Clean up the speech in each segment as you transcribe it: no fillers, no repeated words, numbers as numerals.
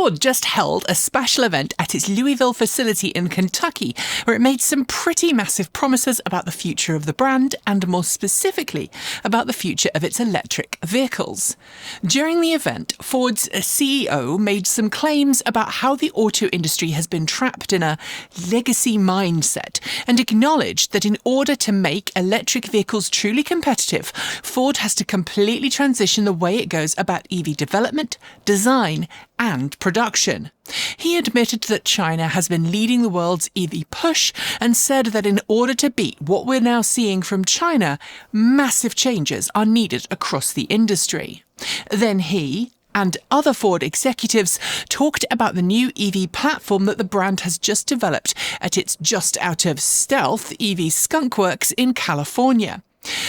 Ford just held a special event at its Louisville facility in Kentucky, where it made some pretty massive promises about the future of the brand and more specifically about the future of its electric vehicles. During the event, Ford's CEO made some claims about how the auto industry has been trapped in a legacy mindset and acknowledged that in order to make electric vehicles truly competitive, Ford has to completely transition the way it goes about EV development, design, and production. He admitted that China has been leading the world's EV push and said that in order to beat what we're now seeing from China, massive changes are needed across the industry. Then he and other Ford executives talked about the new EV platform that the brand has just developed at its just out of stealth EV skunkworks in California.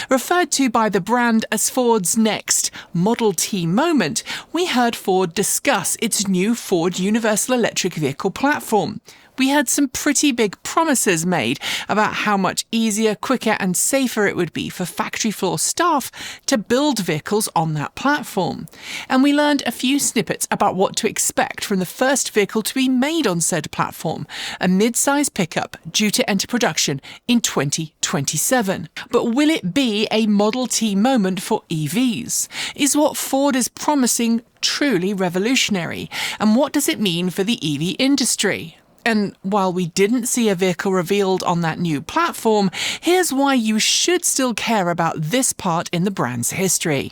Referred to by the brand as Ford's next Model T moment, we heard Ford discuss its new Ford Universal Electric Vehicle platform. We heard some pretty big promises made about how much easier, quicker and safer it would be for factory floor staff to build vehicles on that platform. And we learned a few snippets about what to expect from the first vehicle to be made on said platform, a mid-size pickup due to enter production in 2027. But will it be a Model T moment for EVs? Is what Ford is promising truly revolutionary? And what does it mean for the EV industry? And while we didn't see a vehicle revealed on that new platform, here's why you should still care about this part in the brand's history.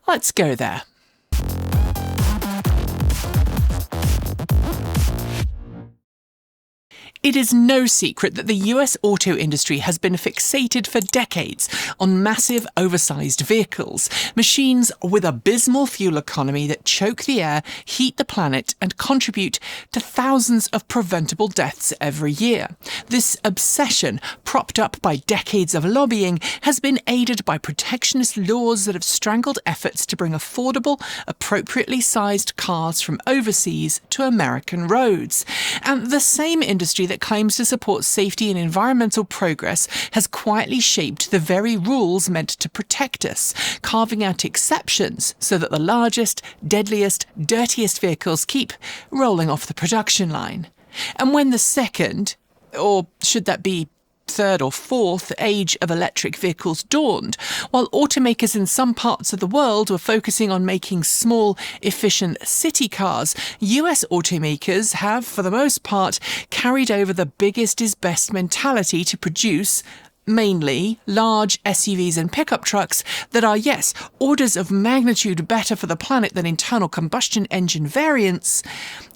Let's go there. It is no secret that the US auto industry has been fixated for decades on massive, oversized vehicles, machines with abysmal fuel economy that choke the air, heat the planet, and contribute to thousands of preventable deaths every year. This obsession, propped up by decades of lobbying, has been aided by protectionist laws that have strangled efforts to bring affordable, appropriately sized cars from overseas to American roads. And the same industry that claims to support safety and environmental progress has quietly shaped the very rules meant to protect us, carving out exceptions so that the largest, deadliest, dirtiest vehicles keep rolling off the production line. And when the second, or should that be third or fourth age of electric vehicles dawned, while automakers in some parts of the world were focusing on making small, efficient city cars, US automakers have, for the most part, carried over the biggest is best mentality to produce mainly large SUVs and pickup trucks that are, yes, orders of magnitude better for the planet than internal combustion engine variants,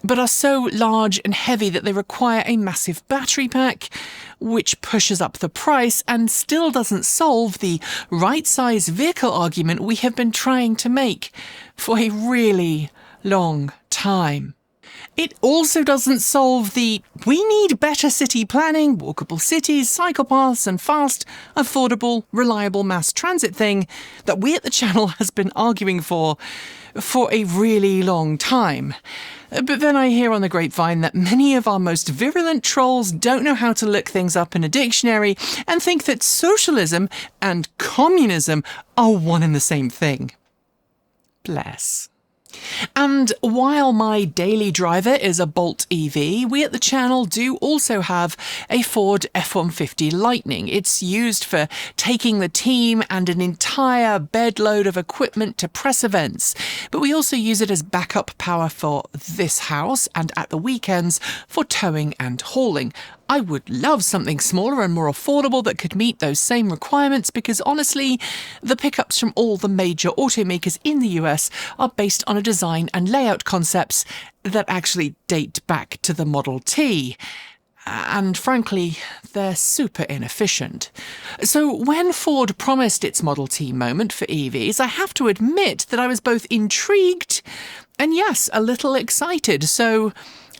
but are so large and heavy that they require a massive battery pack, which pushes up the price and still doesn't solve the right-size vehicle argument we have been trying to make for a really long time. It also doesn't solve the we need better city planning, walkable cities, cycle paths and fast, affordable, reliable mass transit thing that we at the channel has been arguing for a really long time. But then I hear on the grapevine that many of our most virulent trolls don't know how to look things up in a dictionary and think that socialism and communism are one and the same thing. Bless. And while my daily driver is a Bolt EV, we at the channel do also have a Ford F150 Lightning. It's used for taking the team and an entire bedload of equipment to press events, but we also use it as backup power for this house and at the weekends for towing and hauling. I would love something smaller and more affordable that could meet those same requirements because honestly, the pickups from all the major automakers in the US are based on a design and layout concepts that actually date back to the Model T. And frankly, they're super inefficient. So when Ford promised its Model T moment for EVs, I have to admit that I was both intrigued and yes, a little excited. So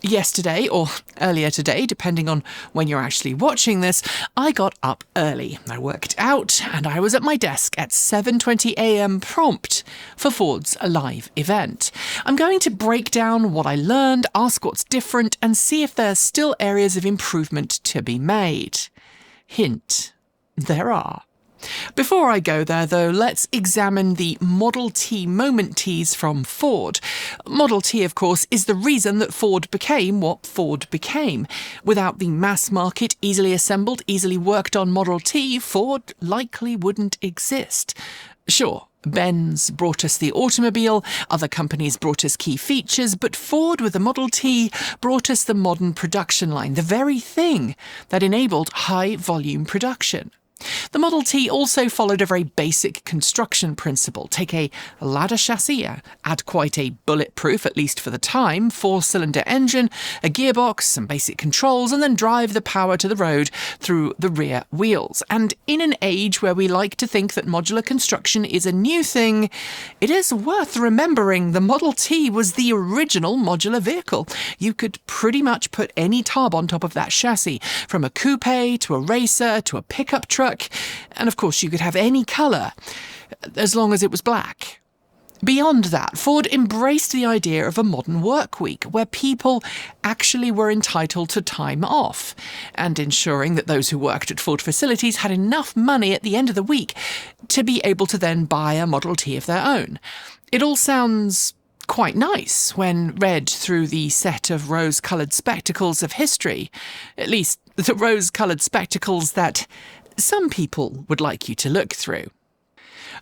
yesterday, or earlier today, depending on when you're actually watching this, I got up early. I worked out and I was at my desk at 7:20 a.m. prompt for Ford's live event. I'm going to break down what I learned, ask what's different, and see if there's still areas of improvement to be made. Hint, there are. Before I go there, though, let's examine the Model T moment tease from Ford. Model T, of course, is the reason that Ford became what Ford became. Without the mass market, easily assembled, easily worked on Model T, Ford likely wouldn't exist. Sure, Benz brought us the automobile, other companies brought us key features, but Ford with the Model T brought us the modern production line, the very thing that enabled high-volume production. The Model T also followed a very basic construction principle. Take a ladder chassis, add quite a bulletproof, at least for the time, 4-cylinder engine, a gearbox, some basic controls, and then drive the power to the road through the rear wheels. And in an age where we like to think that modular construction is a new thing, it is worth remembering the Model T was the original modular vehicle. You could pretty much put any tub on top of that chassis, from a coupe to a racer to a pickup truck. And of course you could have any colour, as long as it was black. Beyond that, Ford embraced the idea of a modern work week, where people actually were entitled to time off, and ensuring that those who worked at Ford facilities had enough money at the end of the week to be able to then buy a Model T of their own. It all sounds quite nice when read through the set of rose-coloured spectacles of history, at least the rose-coloured spectacles that some people would like you to look through.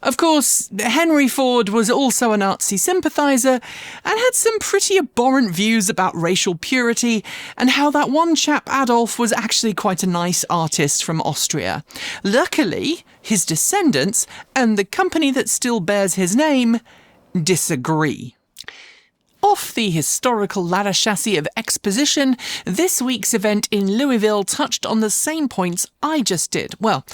Of course, Henry Ford was also a Nazi sympathiser and had some pretty abhorrent views about racial purity and how that one chap Adolf was actually quite a nice artist from Austria. Luckily, his descendants and the company that still bears his name disagree. Off the historical ladder chassis of exposition, this week's event in Louisville touched on the same points I just did. Well,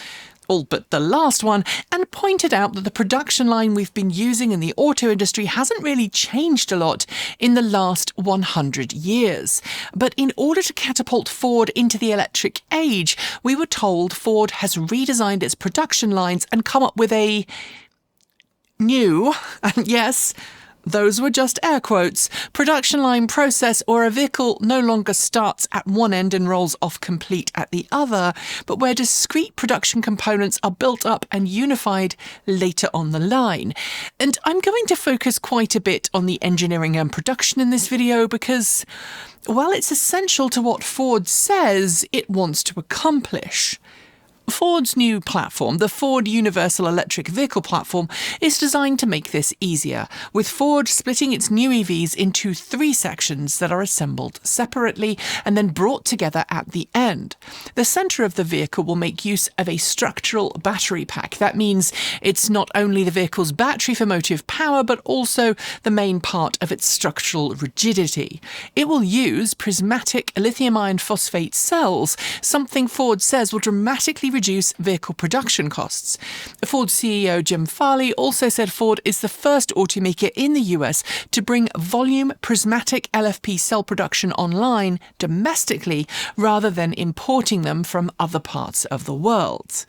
all but the last one, and pointed out that the production line we've been using in the auto industry hasn't really changed a lot in the last 100 years. But in order to catapult Ford into the electric age, we were told Ford has redesigned its production lines and come up with a new, and yes, those were just air quotes, production line process, or a vehicle no longer starts at one end and rolls off complete at the other, but where discrete production components are built up and unified later on the line. And I'm going to focus quite a bit on the engineering and production in this video because, while it's essential to what Ford says it wants to accomplish, Ford's new platform, the Ford Universal Electric Vehicle Platform, is designed to make this easier, with Ford splitting its new EVs into 3 sections that are assembled separately and then brought together at the end. The centre of the vehicle will make use of a structural battery pack. That means it's not only the vehicle's battery for motive power, but also the main part of its structural rigidity. It will use prismatic lithium iron phosphate cells, something Ford says will dramatically reduce vehicle production costs. Ford CEO Jim Farley also said Ford is the first automaker in the US to bring volume prismatic LFP cell production online domestically rather than importing them from other parts of the world.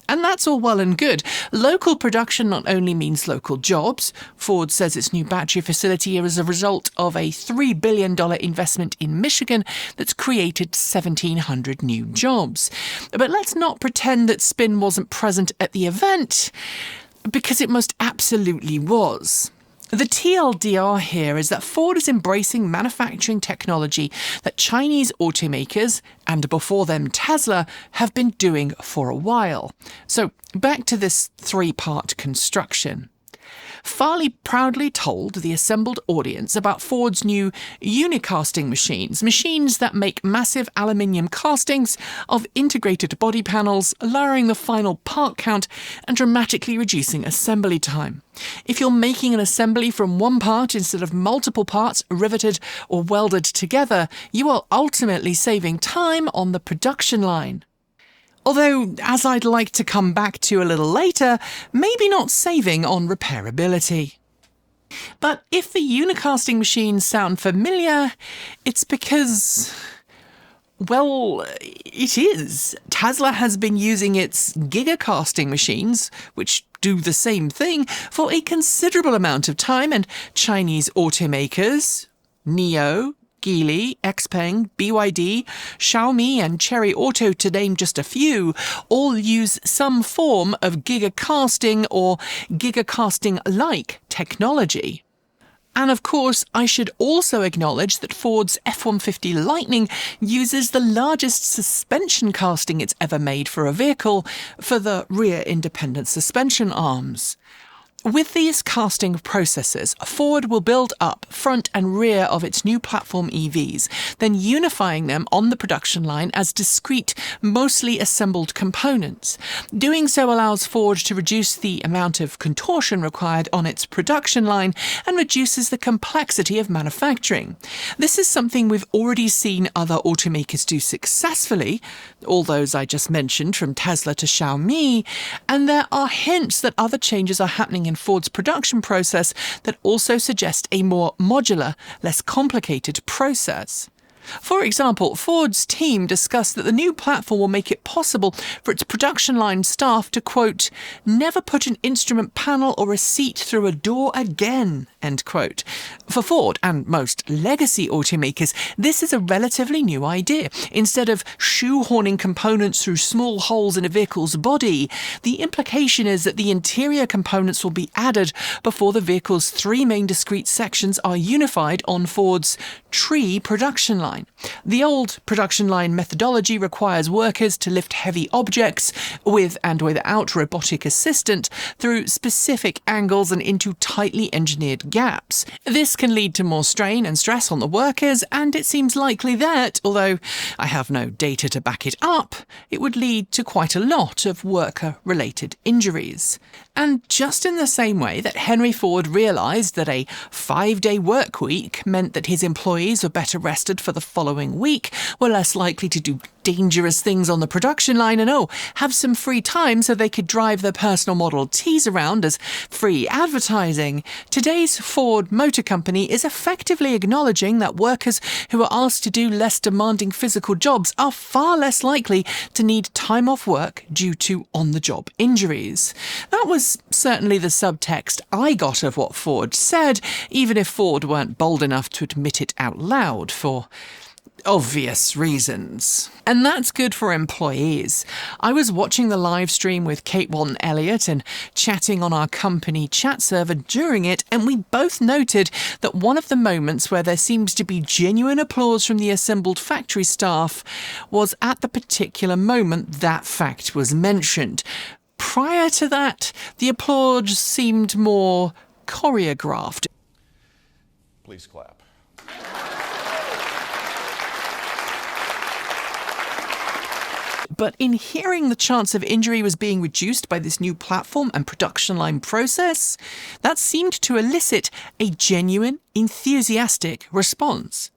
And that's all well and good. Local production not only means local jobs. Ford says its new battery facility is a result of a $3 billion investment in Michigan that's created 1,700 new jobs. But let's not pretend that spin wasn't present at the event, because it most absolutely was. The TLDR here is that Ford is embracing manufacturing technology that Chinese automakers, and before them Tesla, have been doing for a while. So back to this 3-part construction. Farley proudly told the assembled audience about Ford's new unicasting machines that make massive aluminium castings of integrated body panels, lowering the final part count and dramatically reducing assembly time. If you're making an assembly from one part instead of multiple parts riveted or welded together, you are ultimately saving time on the production line. Although, as I'd like to come back to a little later, maybe not saving on repairability. But if the unicasting machines sound familiar, it's because, well, it is. Tesla has been using its gigacasting machines, which do the same thing, for a considerable amount of time, and Chinese automakers, NIO, Geely, XPeng, BYD, Xiaomi and Chery Auto, to name just a few, all use some form of gigacasting or gigacasting-like technology. And of course, I should also acknowledge that Ford's F150 Lightning uses the largest suspension casting it's ever made for a vehicle for the rear independent suspension arms. With these casting processes, Ford will build up front and rear of its new platform EVs, then unifying them on the production line as discrete, mostly assembled components. Doing so allows Ford to reduce the amount of contortion required on its production line and reduces the complexity of manufacturing. This is something we've already seen other automakers do successfully, all those I just mentioned from Tesla to Xiaomi, and there are hints that other changes are happening in Ford's production process that also suggest a more modular, less complicated process. For example, Ford's team discussed that the new platform will make it possible for its production line staff to, quote, never put an instrument panel or a seat through a door again, end quote. For Ford and most legacy automakers, this is a relatively new idea. Instead of shoehorning components through small holes in a vehicle's body, the implication is that the interior components will be added before the vehicle's three main discrete sections are unified on Ford's tree production line. The old production line methodology requires workers to lift heavy objects with and without robotic assistant through specific angles and into tightly engineered gaps. This can lead to more strain and stress on the workers, and it seems likely that, although I have no data to back it up, it would lead to quite a lot of worker-related injuries. And just in the same way that Henry Ford realised that a 5-day work week meant that his employees were better rested for the following week, were less likely to do dangerous things on the production line and, have some free time so they could drive their personal Model Ts around as free advertising, today's Ford Motor Company is effectively acknowledging that workers who are asked to do less demanding physical jobs are far less likely to need time off work due to on-the-job injuries. That was certainly the subtext I got of what Ford said, even if Ford weren't bold enough to admit it out loud for obvious reasons. And that's good for employees. I was watching the live stream with Kate Walton-Elliott and chatting on our company chat server during it, and we both noted that one of the moments where there seems to be genuine applause from the assembled factory staff was at the particular moment that fact was mentioned. Prior to that, the applause seemed more choreographed. Please clap. But in hearing the chance of injury was being reduced by this new platform and production line process, that seemed to elicit a genuine, enthusiastic response.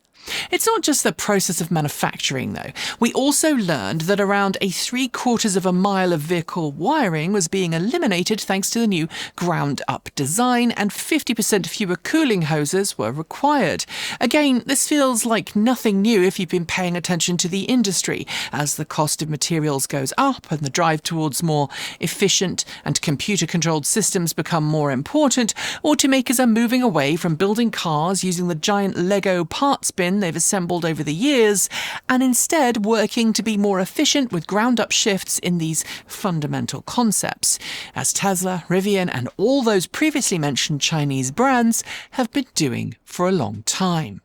It's not just the process of manufacturing, though. We also learned that around 3/4 of a mile of vehicle wiring was being eliminated thanks to the new ground-up design, and 50% fewer cooling hoses were required. Again, this feels like nothing new if you've been paying attention to the industry. As the cost of materials goes up and the drive towards more efficient and computer-controlled systems become more important, automakers are moving away from building cars using the giant Lego parts bin they've assembled over the years, and instead working to be more efficient with ground-up shifts in these fundamental concepts, as Tesla, Rivian, and all those previously mentioned Chinese brands have been doing for a long time.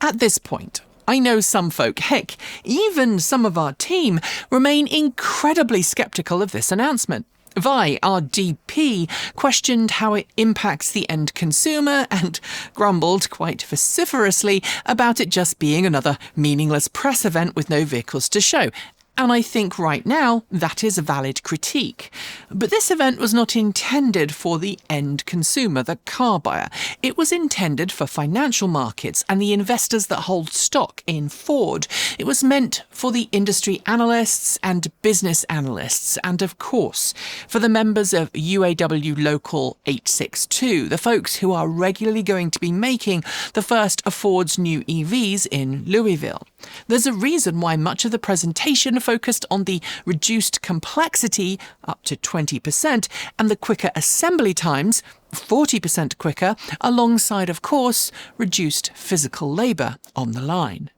At this point, I know some folk, heck, even some of our team, remain incredibly sceptical of this announcement. Vi, our DP, questioned how it impacts the end consumer and grumbled quite vociferously about it just being another meaningless press event with no vehicles to show. And I think right now that is a valid critique. But this event was not intended for the end consumer, the car buyer. It was intended for financial markets and the investors that hold stock in Ford. It was meant for the industry analysts and business analysts, and of course, for the members of UAW Local 862, the folks who are regularly going to be making the first of Ford's new EVs in Louisville. There's a reason why much of the presentation focused on the reduced complexity, up to 20%, and the quicker assembly times, 40% quicker, alongside, of course, reduced physical labour on the line.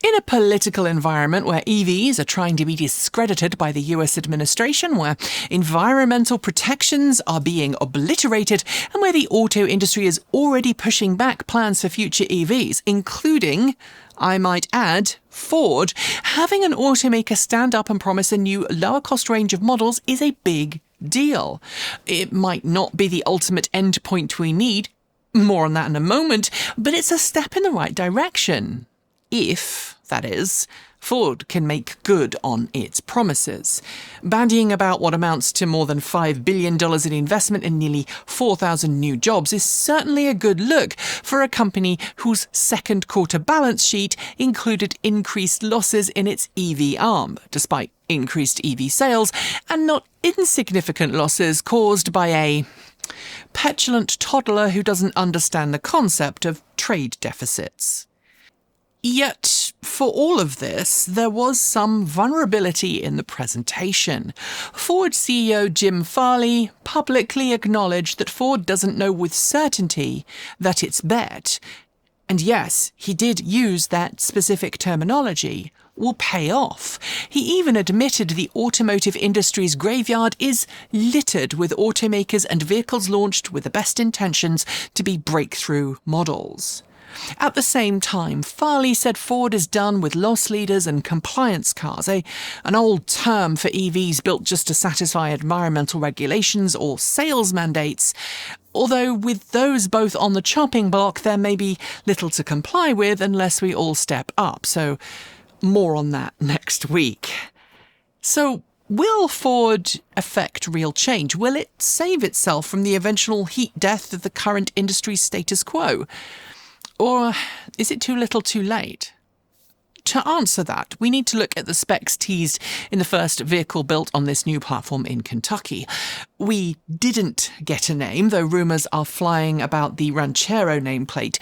In a political environment where EVs are trying to be discredited by the US administration, where environmental protections are being obliterated, and where the auto industry is already pushing back plans for future EVs, including, I might add, Ford, having an automaker stand up and promise a new lower-cost range of models is a big deal. It might not be the ultimate endpoint we need, more on that in a moment, but it's a step in the right direction. If, that is, Ford can make good on its promises. Bandying about what amounts to more than $5 billion in investment and nearly 4,000 new jobs is certainly a good look for a company whose second quarter balance sheet included increased losses in its EV arm, despite increased EV sales and not insignificant losses caused by a petulant toddler who doesn't understand the concept of trade deficits. Yet, for all of this, there was some vulnerability in the presentation. Ford CEO Jim Farley publicly acknowledged that Ford doesn't know with certainty that its bet, and yes, he did use that specific terminology, will pay off. He even admitted the automotive industry's graveyard is littered with automakers and vehicles launched with the best intentions to be breakthrough models. At the same time, Farley said Ford is done with loss leaders and compliance cars, an old term for EVs built just to satisfy environmental regulations or sales mandates, although with those both on the chopping block there may be little to comply with unless we all step up, so more on that next week. So, will Ford affect real change? Will it save itself from the eventual heat death of the current industry status quo? Or is it too little too late? To answer that, we need to look at the specs teased in the first vehicle built on this new platform in Kentucky. We didn't get a name, though rumours are flying about the Ranchero nameplate,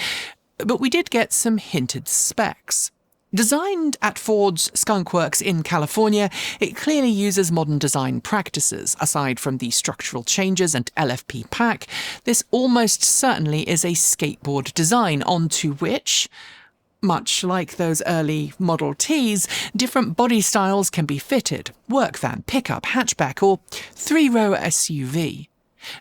but we did get some hinted specs. Designed at Ford's skunkworks in California, it clearly uses modern design practices. Aside from the structural changes and LFP pack, this almost certainly is a skateboard design onto which, much like those early Model Ts, different body styles can be fitted: work van, pickup, hatchback, or three-row SUV.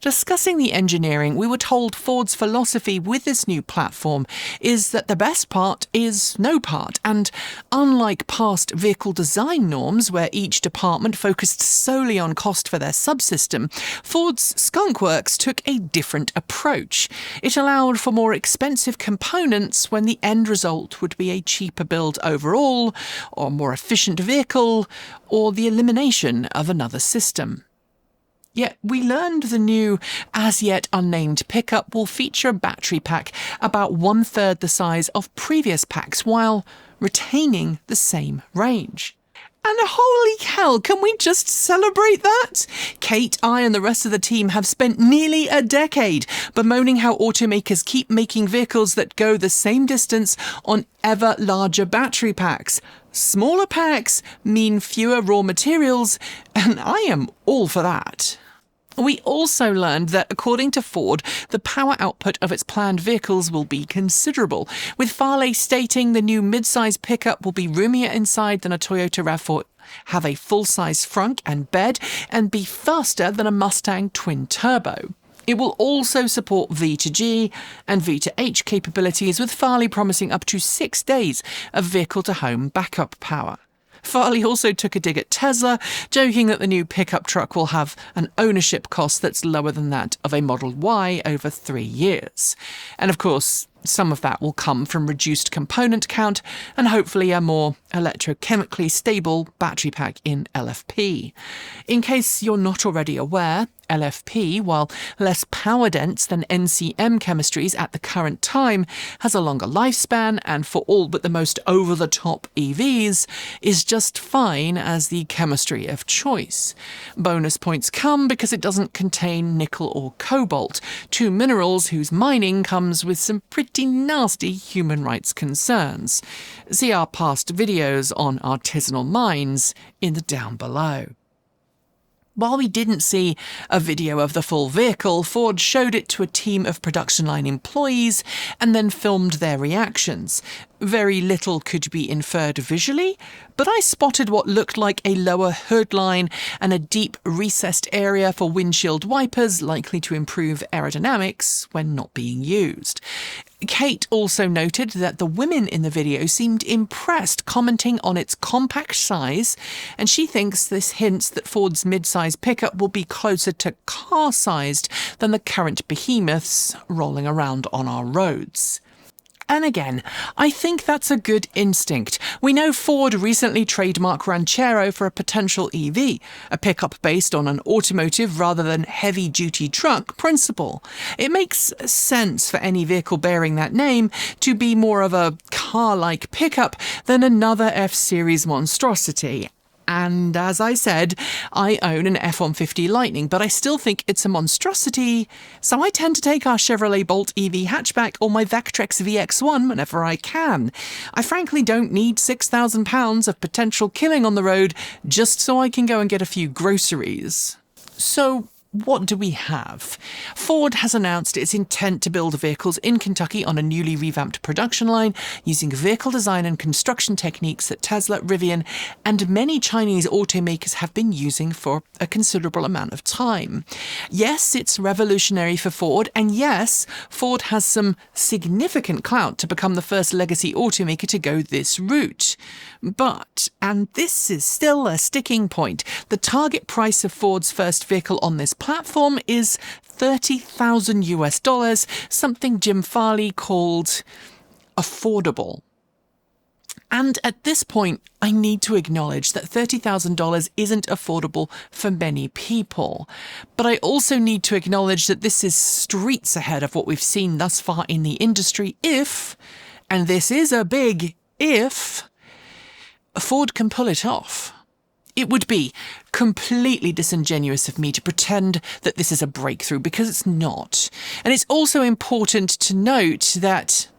Discussing the engineering, we were told Ford's philosophy with this new platform is that the best part is no part, and unlike past vehicle design norms where each department focused solely on cost for their subsystem, Ford's skunkworks took a different approach. It allowed for more expensive components when the end result would be a cheaper build overall, or more efficient vehicle, or the elimination of another system. Yet we learned the new, as-yet unnamed pickup will feature a battery pack about 1/3 the size of previous packs while retaining the same range. And holy hell, can we just celebrate that? Kate, I and the rest of the team have spent nearly a decade bemoaning how automakers keep making vehicles that go the same distance on ever larger battery packs. Smaller packs mean fewer raw materials, and I am all for that. We also learned that, according to Ford, the power output of its planned vehicles will be considerable, with Farley stating the new mid-size pickup will be roomier inside than a Toyota RAV4, have a full-size frunk and bed, and be faster than a Mustang twin-turbo. It will also support V2G and V2H capabilities, with Farley promising up to 6 days of vehicle-to-home backup power. Farley also took a dig at Tesla, joking that the new pickup truck will have an ownership cost that's lower than that of a Model Y over 3 years. And of course, some of that will come from reduced component count and hopefully a more electrochemically stable battery pack in LFP. In case you're not already aware, LFP, while less power dense than NCM chemistries at the current time, has a longer lifespan and for all but the most over-the-top EVs is just fine as the chemistry of choice. Bonus points come because it doesn't contain nickel or cobalt, two minerals whose mining comes with some pretty nasty human rights concerns. See our past videos on artisanal mines in the down below. While we didn't see a video of the full vehicle, Ford showed it to a team of production line employees and then filmed their reactions. Very little could be inferred visually, but I spotted what looked like a lower hood line and a deep recessed area for windshield wipers, likely to improve aerodynamics when not being used. Kate also noted that the women in the video seemed impressed, commenting on its compact size, and she thinks this hints that Ford's mid-size pickup will be closer to car-sized than the current behemoths rolling around on our roads. And again, I think that's a good instinct. We know Ford recently trademarked Ranchero for a potential EV, a pickup based on an automotive rather than heavy-duty truck principle. It makes sense for any vehicle bearing that name to be more of a car-like pickup than another F-Series monstrosity. And as I said, I own an F-150 Lightning, but I still think it's a monstrosity, so I tend to take our Chevrolet Bolt EV hatchback or my Vectrex VX1 whenever I can. I frankly don't need £6,000 of potential killing on the road just so I can go and get a few groceries. So, what do we have? Ford has announced its intent to build vehicles in Kentucky on a newly revamped production line using vehicle design and construction techniques that Tesla, Rivian, and many Chinese automakers have been using for a considerable amount of time. Yes, it's revolutionary for Ford, and yes, Ford has some significant clout to become the first legacy automaker to go this route. But, and this is still a sticking point, the target price of Ford's first vehicle on this platform is $30,000, something Jim Farley called affordable. And at this point, I need to acknowledge that $30,000 isn't affordable for many people. But I also need to acknowledge that this is streets ahead of what we've seen thus far in the industry if, and this is a big if, Ford can pull it off. It would be completely disingenuous of me to pretend that this is a breakthrough, because it's not. And it's also important to note that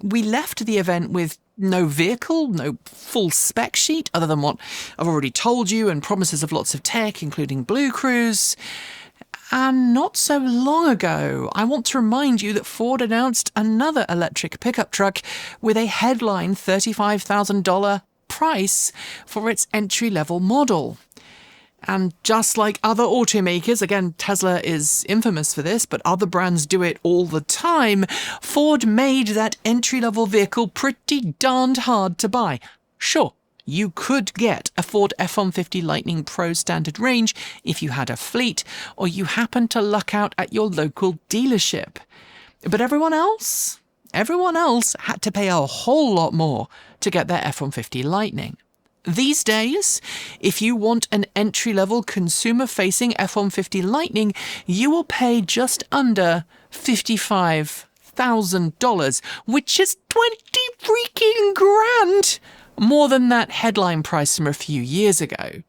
we left the event with no vehicle, no full spec sheet, other than what I've already told you, and promises of lots of tech, including Blue Cruise. And not so long ago, I want to remind you that Ford announced another electric pickup truck with a headline $35,000 price for its entry-level model. And just like other automakers, again, Tesla is infamous for this, but other brands do it all the time, Ford made that entry-level vehicle pretty darned hard to buy. Sure, you could get a Ford F-150 Lightning Pro standard range if you had a fleet, or you happened to luck out at your local dealership. But everyone else had to pay a whole lot more to get their F-150 Lightning. These days, if you want an entry-level consumer-facing F-150 Lightning, you will pay just under $55,000, which is 20 freaking grand more than that headline price from a few years ago.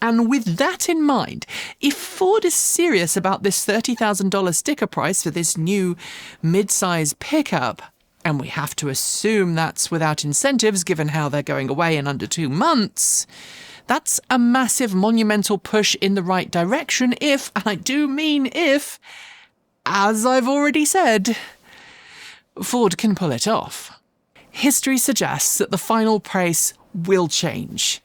And with that in mind, if Ford is serious about this $30,000 sticker price for this new mid-size pickup, and we have to assume that's without incentives given how they're going away in under 2 months, that's a massive monumental push in the right direction if, and I do mean if, as I've already said, Ford can pull it off. History suggests that the final price will change.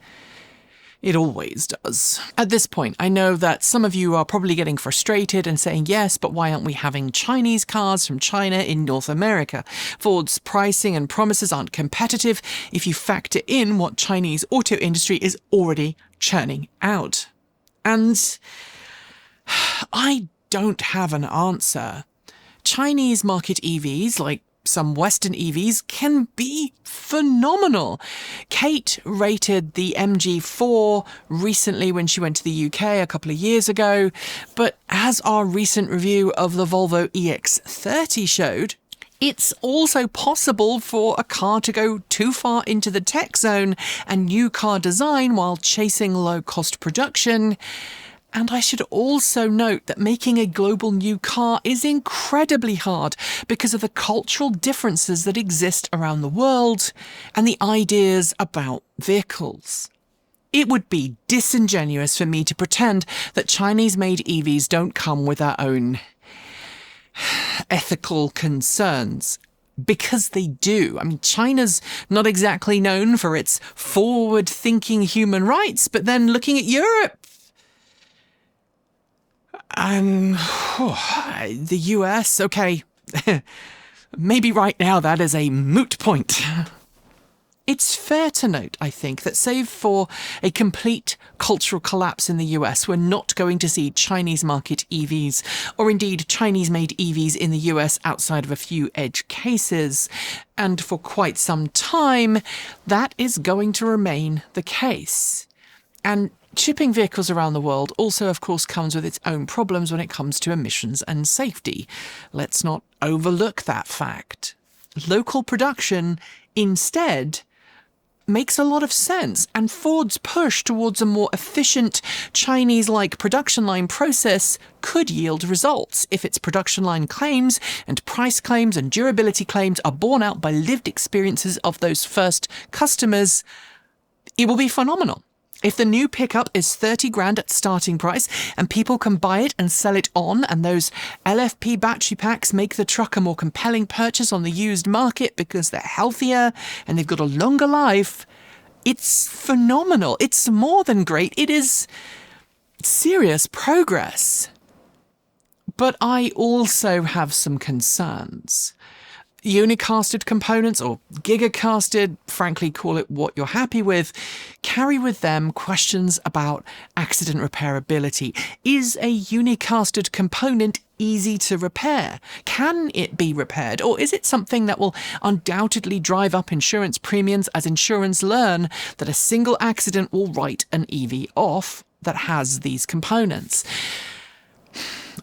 It always does. At this point, I know that some of you are probably getting frustrated and saying, yes, but why aren't we having Chinese cars from China in North America? Ford's pricing and promises aren't competitive if you factor in what Chinese auto industry is already churning out. And I don't have an answer. Chinese market EVs, like some Western EVs, can be phenomenal. Kate rated the MG4 recently when she went to the UK a couple of years ago, but as our recent review of the Volvo EX30 showed, it's also possible for a car to go too far into the tech zone and new car design while chasing low-cost production. And I should also note that making a global new car is incredibly hard because of the cultural differences that exist around the world and the ideas about vehicles. It would be disingenuous for me to pretend that Chinese-made EVs don't come with their own ethical concerns, because they do. I mean, China's not exactly known for its forward-thinking human rights, but then looking at Europe, the US, okay, maybe right now that is a moot point. It's fair to note, I think, that save for a complete cultural collapse in the US, we're not going to see Chinese market EVs, or indeed Chinese-made EVs in the US outside of a few edge cases. And for quite some time, that is going to remain the case. And shipping vehicles around the world also, of course, comes with its own problems when it comes to emissions and safety. Let's not overlook that fact. Local production, instead, makes a lot of sense, and Ford's push towards a more efficient Chinese-like production line process could yield results if its production line claims and price claims and durability claims are borne out by lived experiences of those first customers. It will be phenomenal. If the new pickup is 30 grand at starting price and people can buy it and sell it on, and those LFP battery packs make the truck a more compelling purchase on the used market because they're healthier and they've got a longer life, it's phenomenal. It's more than great. It is serious progress. But I also have some concerns. Unicasted components, or gigacasted, frankly call it what you're happy with, carry with them questions about accident repairability. Is a unicasted component easy to repair? Can it be repaired? Or is it something that will undoubtedly drive up insurance premiums as insurance learn that a single accident will write an EV off that has these components?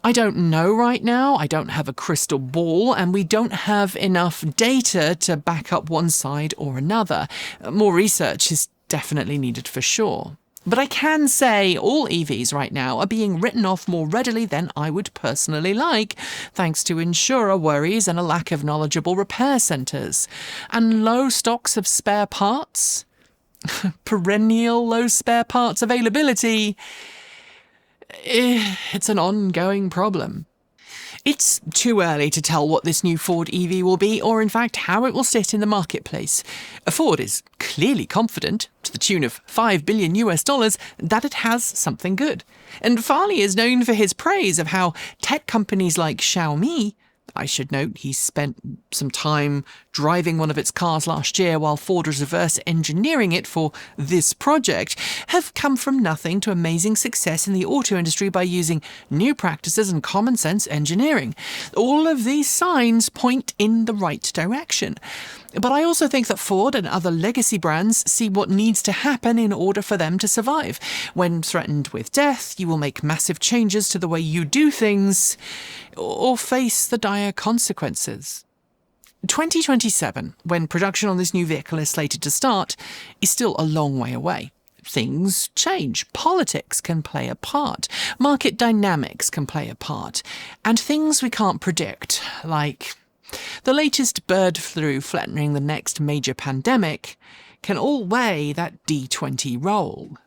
I don't know right now. I don't have a crystal ball, and we don't have enough data to back up one side or another. More research is definitely needed for sure. But I can say all EVs right now are being written off more readily than I would personally like, thanks to insurer worries and a lack of knowledgeable repair centres. And low stocks of spare parts, perennial low spare parts availability, it's an ongoing problem. It's too early to tell what this new Ford EV will be, or in fact how it will sit in the marketplace. Ford is clearly confident, to the tune of $5 billion that it has something good. And Farley is known for his praise of how tech companies like Xiaomi, I should note he spent some time driving one of its cars last year while Ford was reverse engineering it for this project, have come from nothing to amazing success in the auto industry by using new practices and common sense engineering. All of these signs point in the right direction. But I also think that Ford and other legacy brands see what needs to happen in order for them to survive. When threatened with death, you will make massive changes to the way you do things, or face the dire consequences. 2027, when production on this new vehicle is slated to start, is still a long way away. Things change. Politics can play a part. Market dynamics can play a part. And things we can't predict, like the latest bird flu threatening the next major pandemic, can all weigh that D20 role.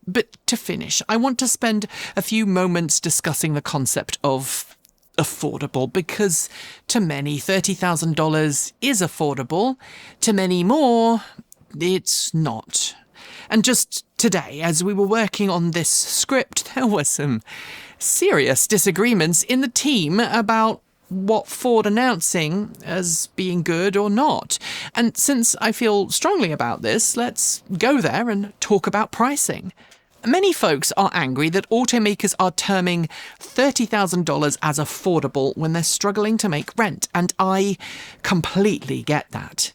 But to finish, I want to spend a few moments discussing the concept of affordable, because to many $30,000 is affordable, to many more it's not. And just today, as we were working on this script, there were some serious disagreements in the team about what Ford announcing as being good or not. And since I feel strongly about this, let's go there and talk about pricing. Many folks are angry that automakers are terming $30,000 as affordable when they're struggling to make rent, and I completely get that.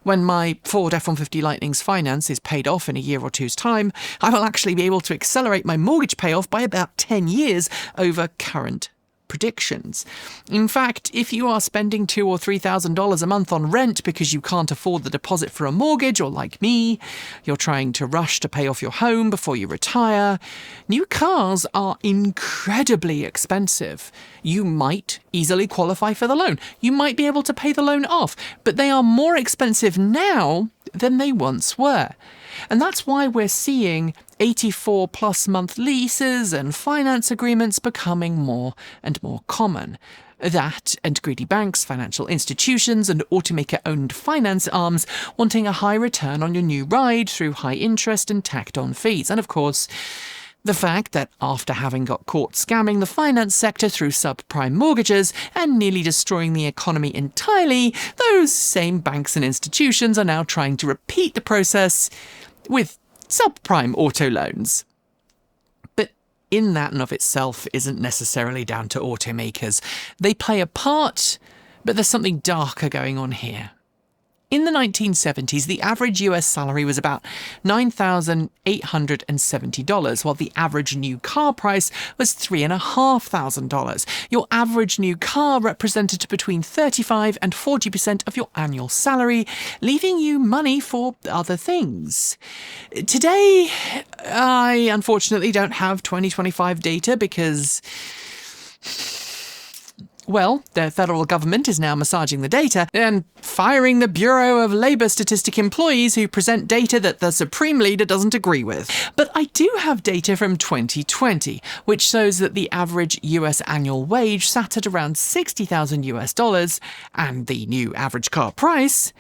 When my Ford F150 Lightning's finance is paid off in a year or two's time, I will actually be able to accelerate my mortgage payoff by about 10 years over current predictions. In fact, if you are spending $2,000 or $3,000 a month on rent because you can't afford the deposit for a mortgage, or like me, you're trying to rush to pay off your home before you retire, new cars are incredibly expensive. You might easily qualify for the loan. You might be able to pay the loan off, but they are more expensive now than they once were. And that's why we're seeing 84-plus month leases and finance agreements becoming more and more common. That, and greedy banks, financial institutions, and automaker-owned finance arms wanting a high return on your new ride through high interest and tacked-on fees. And of course, the fact that after having got caught scamming the finance sector through subprime mortgages and nearly destroying the economy entirely, those same banks and institutions are now trying to repeat the process with subprime auto loans. But in that and of itself isn't necessarily down to automakers. They play a part, but there's something darker going on here. In the 1970s, the average US salary was about $9,870, while the average new car price was $3,500. Your average new car represented between 35 and 40% of your annual salary, leaving you money for other things. Today, I unfortunately don't have 2025 data because, well, the federal government is now massaging the data and firing the Bureau of Labour Statistic employees who present data that the Supreme Leader doesn't agree with. But I do have data from 2020, which shows that the average US annual wage sat at around $60,000 and the new average car price,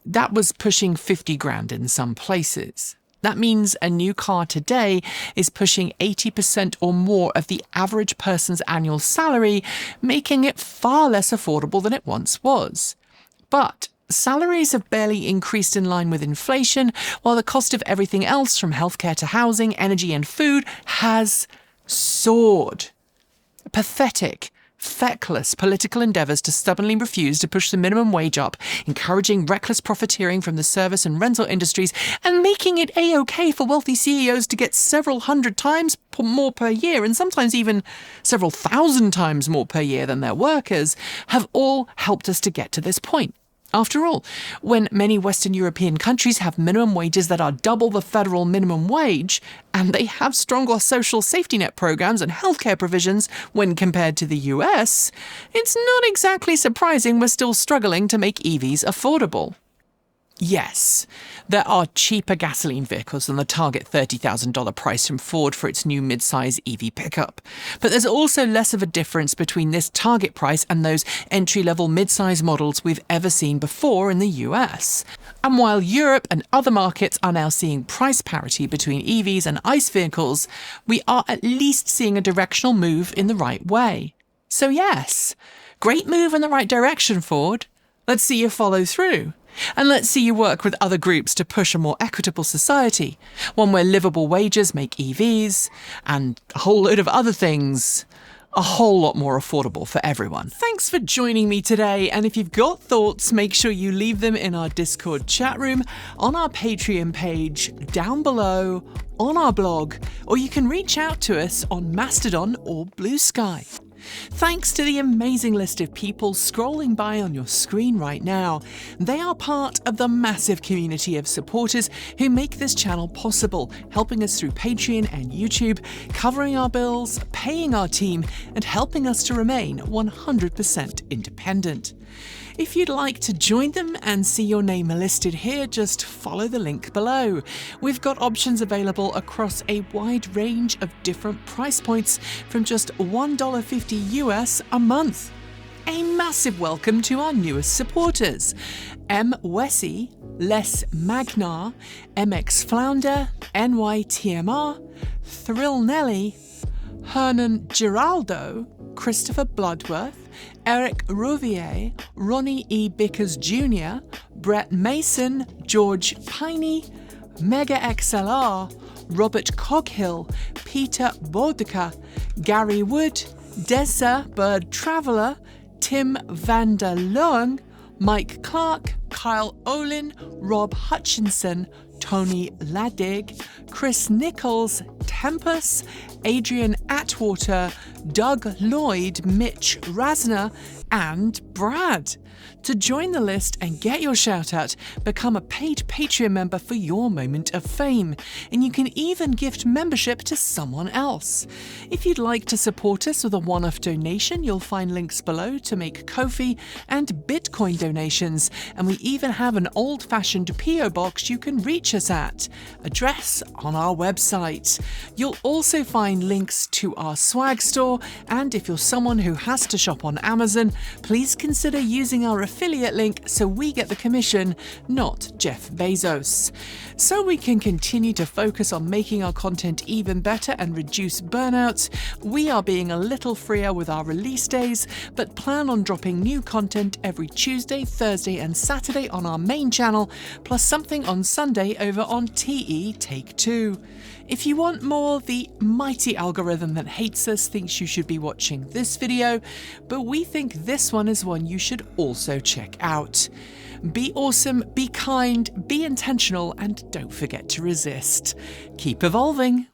that was pushing 50 grand in some places. That means a new car today is pushing 80% or more of the average person's annual salary, making it far less affordable than it once was. But salaries have barely increased in line with inflation, while the cost of everything else from healthcare to housing, energy and food has soared. Pathetic, feckless political endeavours to stubbornly refuse to push the minimum wage up, encouraging reckless profiteering from the service and rental industries, and making it A-OK for wealthy CEOs to get several hundred times more per year, and sometimes even several thousand times more per year than their workers, have all helped us to get to this point. After all, when many Western European countries have minimum wages that are double the federal minimum wage, and they have stronger social safety net programs and healthcare provisions when compared to the US, it's not exactly surprising we're still struggling to make EVs affordable. Yes, there are cheaper gasoline vehicles than the target $30,000 price from Ford for its new mid-size EV pickup. But there's also less of a difference between this target price and those entry-level mid-size models we've ever seen before in the US. And while Europe and other markets are now seeing price parity between EVs and ICE vehicles, we are at least seeing a directional move in the right way. So yes, great move in the right direction, Ford. Let's see you follow through. And let's see you work with other groups to push a more equitable society, one where livable wages make EVs, and a whole load of other things, a whole lot more affordable for everyone. Thanks for joining me today, and if you've got thoughts, make sure you leave them in our Discord chat room, on our Patreon page, down below, on our blog, or you can reach out to us on Mastodon or Blue Sky. Thanks to the amazing list of people scrolling by on your screen right now. They are part of the massive community of supporters who make this channel possible, helping us through Patreon and YouTube, covering our bills, paying our team, and helping us to remain 100% independent. If you'd like to join them and see your name listed here, just follow the link below. We've got options available across a wide range of different price points from just $1.50 US a month. A massive welcome to our newest supporters: M. Wessie, Les Magnar, MX Flounder, NYTMR, Thrill Nelly, Hernan Giraldo, Christopher Bloodworth, Eric Rouvier, Ronnie E. Bickers Jr., Brett Mason, George Piney, Mega XLR, Robert Coghill, Peter Bodica, Gary Wood, Dessa Bird Traveller, Tim van der Loeng, Mike Clark, Kyle Olin, Rob Hutchinson, Tony Ladig, Chris Nichols, Tempus, Adrian Atwater, Doug Lloyd, Mitch Rasner, and Brad. To join the list and get your shout out, become a paid Patreon member for your moment of fame, and you can even gift membership to someone else. If you'd like to support us with a one-off donation, you'll find links below to make Ko-fi and Bitcoin donations, and we even have an old-fashioned PO box you can reach us at. Address on our website. You'll also find links to our swag store, and if you're someone who has to shop on Amazon, please consider using our affiliate link so we get the commission, not Jeff Bezos. So we can continue to focus on making our content even better and reduce burnout, we are being a little freer with our release days, but plan on dropping new content every Tuesday, Thursday and Saturday on our main channel, plus something on Sunday over on TE Take 2. If you want more, the mighty algorithm that hates us thinks you should be watching this video, but we think this one is one you should also check out. Be awesome, be kind, be intentional, and don't forget to resist. Keep evolving.